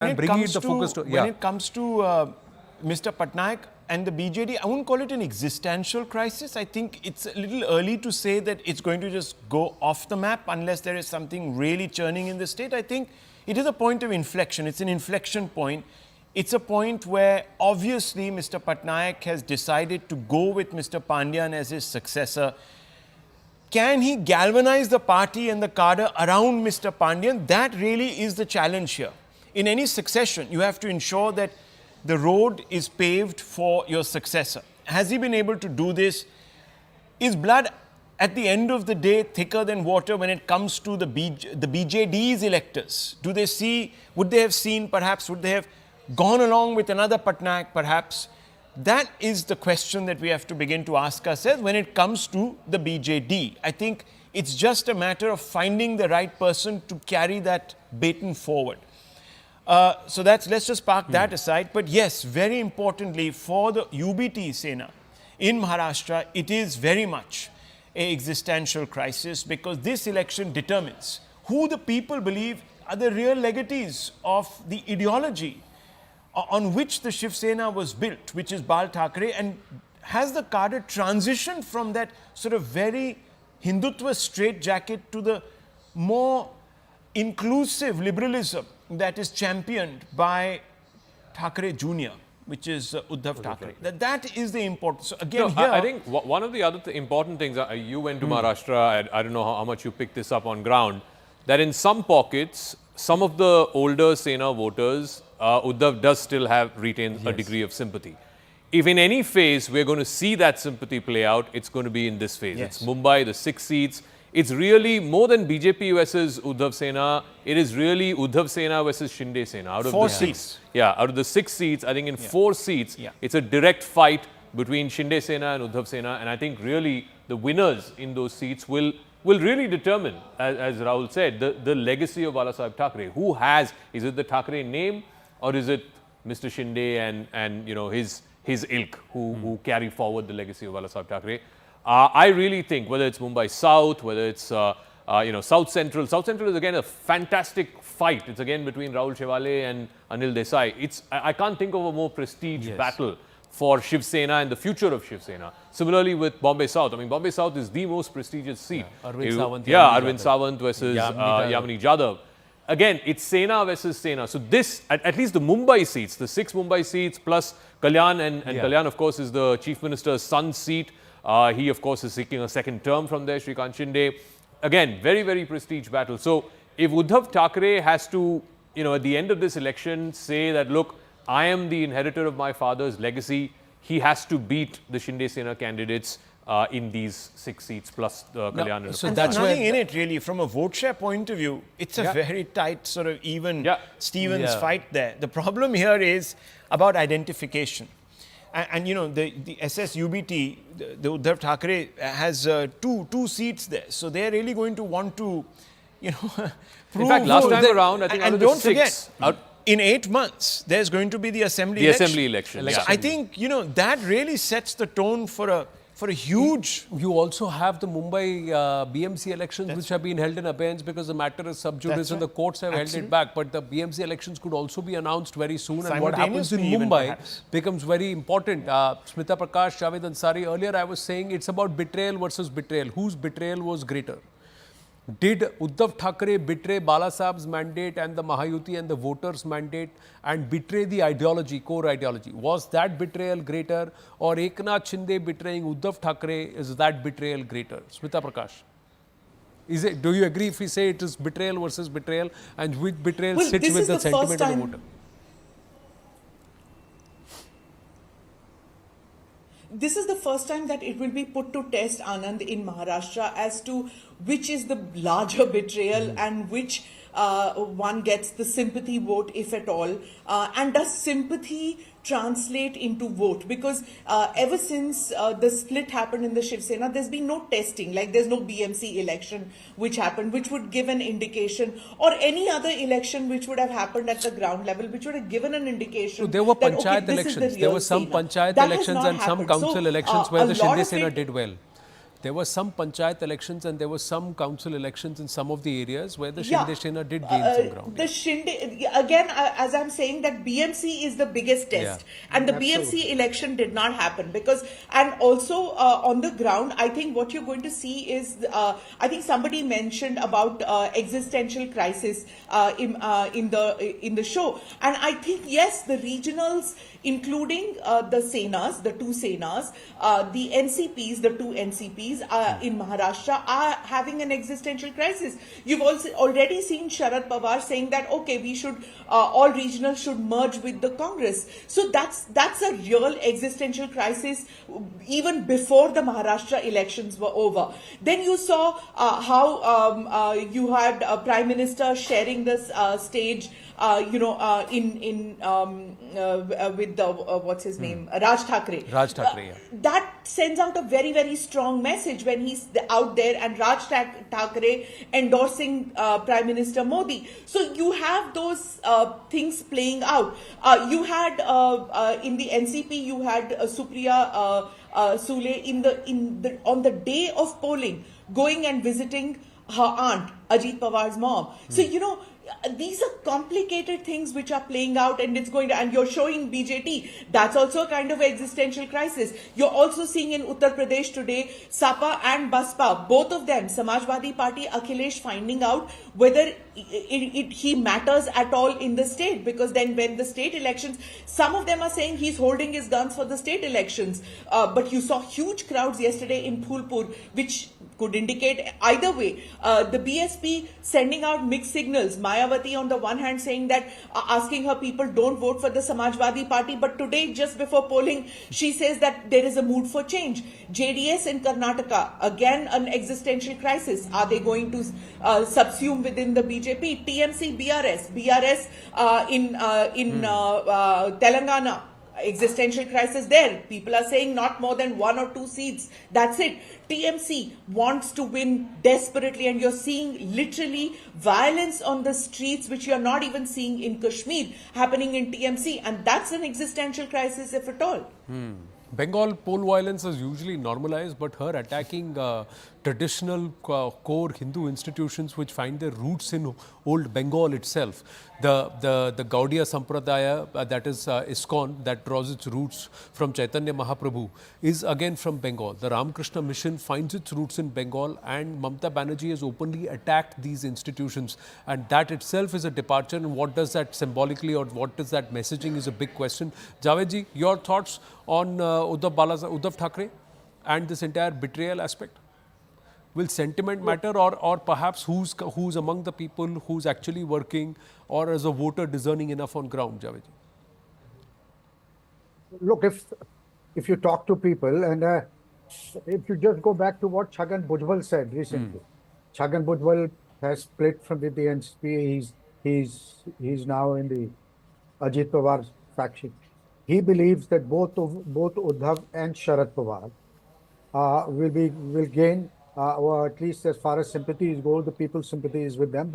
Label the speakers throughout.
Speaker 1: and bringing the focus to...
Speaker 2: When it comes to Mr. Patnaik and the BJD, I wouldn't call it an existential crisis. I think it's a little early to say that it's going to just go off the map unless there is something really churning in the state. I think it is a point of inflection. It's an inflection point. It's a point where obviously Mr. Patnaik has decided to go with Mr. Pandyan as his successor. Can he galvanize the party and the cadre around Mr. Pandyan? That really is the challenge here. In any succession, you have to ensure that the road is paved for your successor. Has he been able to do this? Is blood at the end of the day thicker than water when it comes to the BJD's electors? Do they see, would they have seen perhaps, would they have gone along with another Patnaik perhaps? That is the question that we have to begin to ask ourselves when it comes to the BJD. I think it's just a matter of finding the right person to carry that baton forward. So let's just park that aside. But yes, very importantly for the UBT Sena in Maharashtra, it is very much an existential crisis because this election determines who the people believe are the real legatees of the ideology on which the Shiv Sena was built, which is Bal Thackeray, and has the cadre transitioned from that sort of very Hindutva straitjacket to the more inclusive liberalism that is championed by Thackeray Jr., which is Uddhav Thackeray. That is the importance. So again, here...
Speaker 3: I think one of the other important things, you went to Maharashtra, I don't know how much you picked this up on ground, that in some pockets, some of the older Sena voters, Uddhav does still retain a degree of sympathy. If in any phase we're going to see that sympathy play out, it's going to be in this phase. It's Mumbai, the 6 seats. It's really more than BJP versus Uddhav Sena. It is really Uddhav Sena versus Shinde Sena. Out of
Speaker 2: 4 seats.
Speaker 3: Out of the 6 seats, I think in 4 seats, it's a direct fight between Shinde Sena and Uddhav Sena. And I think really the winners in those seats will really determine, as Rahul said, the legacy of Balasaheb Thackeray. Who has, is it the Thackeray name or is it Mr. Shinde and you know, his ilk who carry forward the legacy of Balasaheb Thackeray? I really think whether it's Mumbai South, whether it's South Central. South Central is again a fantastic fight. It's again between Rahul Shewale and Anil Desai. I can't think of a more prestige battle for Shiv Sena and the future of Shiv Sena. Similarly with Bombay South. I mean, Bombay South is the most prestigious seat.
Speaker 1: Arvind Sawant.
Speaker 3: Arvind Sawant versus Yamini Jadhav. Again, it's Sena versus Sena. So this, at least the Mumbai seats, the 6 Mumbai seats plus Kalyan, and Kalyan, of course, is the Chief Minister's son's seat. He, of course, is seeking a second term from there, Shrikant Shinde. Again, very, very prestige battle. So if Uddhav Thackeray has to, at the end of this election, say that, look, I am the inheritor of my father's legacy, he has to beat the Shinde Sena candidates in these 6 seats plus Kalyan.
Speaker 2: So that's nothing in it really. From a vote share point of view, it's a very tight sort of even Stevens fight there. The problem here is about identification. And the SSUBT, the Uddhav Thackeray has two seats there. So they're really going to want to, prove...
Speaker 3: In fact, last time around, I think out of the 6...
Speaker 2: In 8 months, there's going to be the assembly election. So I think, that really sets the tone for a huge...
Speaker 1: You also have the Mumbai BMC elections which have been held in abeyance because the matter is sub judice and the courts have held it back. But the BMC elections could also be announced very soon, and what happens in Mumbai becomes very important. Smita Prakash, Javed Ansari, earlier I was saying it's about betrayal versus betrayal. Whose betrayal was greater? Did Uddhav Thackeray betray Balasaheb's mandate and the Mahayuti and the voters' mandate and betray the ideology, core ideology? Was that betrayal greater, or Eknath Shinde betraying Uddhav Thackeray, is that betrayal greater? Smita Prakash. Do you agree if we say it is betrayal versus betrayal, and which betrayal sits with the sentiment of the voter?
Speaker 4: This is the first time that it will be put to test, Anand, in Maharashtra as to which is the larger betrayal and which one gets the sympathy vote, if at all. And does sympathy translate into vote? Because ever since the split happened in the Shiv Sena, there's been no testing. Like there's no BMC election which happened, which would give an indication, or any other election which would have happened at the ground level, which would have given an indication.
Speaker 1: So there were panchayat elections. There were some panchayat elections and some council elections where the Shinde Sena did well. there were some panchayat elections and there were some council elections in some of the areas where the Shinde Sena did gain some ground.
Speaker 4: The Shinde, again, as I'm saying, that BMC is the biggest test, and the BMC election did not happen because, and also on the ground, I think what you're going to see is, I think somebody mentioned about existential crisis in the show, and I think yes, the regionals, including the Senas, the two Senas, the NCPs, the two NCPs in Maharashtra are having an existential crisis. You've also already seen Sharad Pawar saying that okay, we should all regionals should merge with the Congress. So that's a real existential crisis even before the Maharashtra elections were over. Then you saw how you had Prime Minister sharing this stage. With the what's his name, Raj Thackeray.
Speaker 1: Raj Thackeray, yeah.
Speaker 4: That sends out a very, very strong message when he's out there, and Raj Thackeray endorsing Prime Minister Modi. So you have those things playing out. You had in the NCP, you had Supriya Sule on the day of polling going and visiting her aunt, Ajit Pawar's mom. So these are complicated things which are playing out, and and you're showing BJT. That's also a kind of existential crisis. You're also seeing in Uttar Pradesh today, Sapa and Baspa, both of them, Samajwadi Party, Akhilesh finding out whether he matters at all in the state, because then when the state elections, some of them are saying he's holding his guns for the state elections. But you saw huge crowds yesterday in Phulpur, which could indicate either way. The BSP sending out mixed signals. Mayawati on the one hand saying that, asking her people don't vote for the Samajwadi Party, but today just before polling she says that there is a mood for change. JDS in Karnataka, again an existential crisis. Are they going to subsume within the BJP? TMC, BRS in Telangana, existential crisis there. People are saying not more than 1 or 2 seats. That's it. TMC wants to win desperately, and you're seeing literally violence on the streets, which you're not even seeing in Kashmir happening in TMC, and that's an existential crisis, if at all.
Speaker 1: Bengal poll violence is usually normalized, but her attacking traditional core Hindu institutions which find their roots in old Bengal itself. The Gaudiya Sampradaya, that is ISKCON, that draws its roots from Chaitanya Mahaprabhu, is again from Bengal. The Ramakrishna Mission finds its roots in Bengal, and Mamata Banerjee has openly attacked these institutions, and that itself is a departure. And what does that symbolically, or what does that messaging, is a big question. Javed ji, your thoughts on Uddhav Thackeray and this entire betrayal aspect? Will sentiment matter, or perhaps who's among the people who's actually working, or as a voter discerning enough on ground, Javed?
Speaker 5: Look, if you talk to people, and if you just go back to what Chhagan Bhujbal said recently, Chhagan Bhujbal has split from the NCP. He's now in the Ajit Pawar faction. He believes that both Uddhav and Sharad Pawar will gain, or at least as far as sympathies go, the people's sympathy is with them.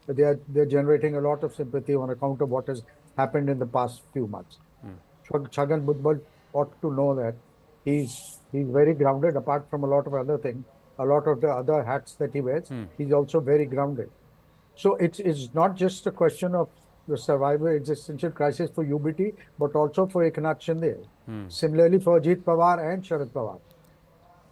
Speaker 5: They're generating a lot of sympathy on account of what has happened in the past few months. Chhagan Bhujbal ought to know that he's very grounded. Apart from a lot of other things, a lot of the other hats that he wears, he's also very grounded. So it's not just a question of the survival existential crisis for UBT, but also for Eknath Shinde. Similarly for Ajit Pawar and Sharad Pawar.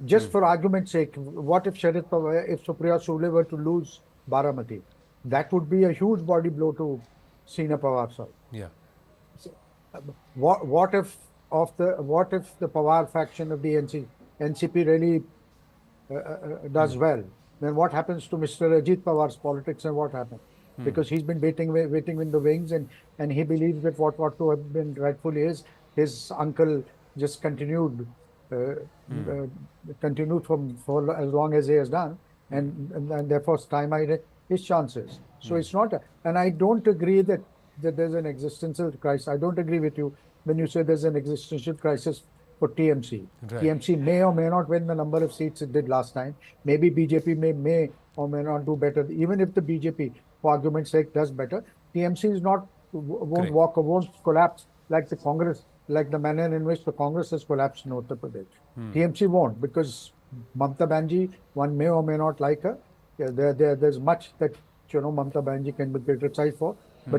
Speaker 5: Just for argument's sake, what if Supriya Sule were to lose Baramati? That would be a huge body blow to Sena Pawar side.
Speaker 1: Yeah.
Speaker 5: What if the Pawar faction of the NCP really does well? Then what happens to Mr. Ajit Pawar's politics, and what happens? Because he's been waiting in the wings, and he believes that what ought to have been rightfully his uncle just continued for as long as he has done, and therefore stymied his chances. So it's not, and I don't agree that there's an existential crisis. I don't agree with you when you say there's an existential crisis for TMC.
Speaker 1: Right.
Speaker 5: TMC may or may not win the number of seats it did last time. Maybe BJP may or may not do better. Even if the BJP, for argument's sake, does better, TMC is won't collapse like the Congress, like the manner in which the Congress has collapsed in Uttar Pradesh. TMC won't, because Mamata Banerjee, one may or may not like her. Yeah, there's much that Mamata Banerjee can be criticized for.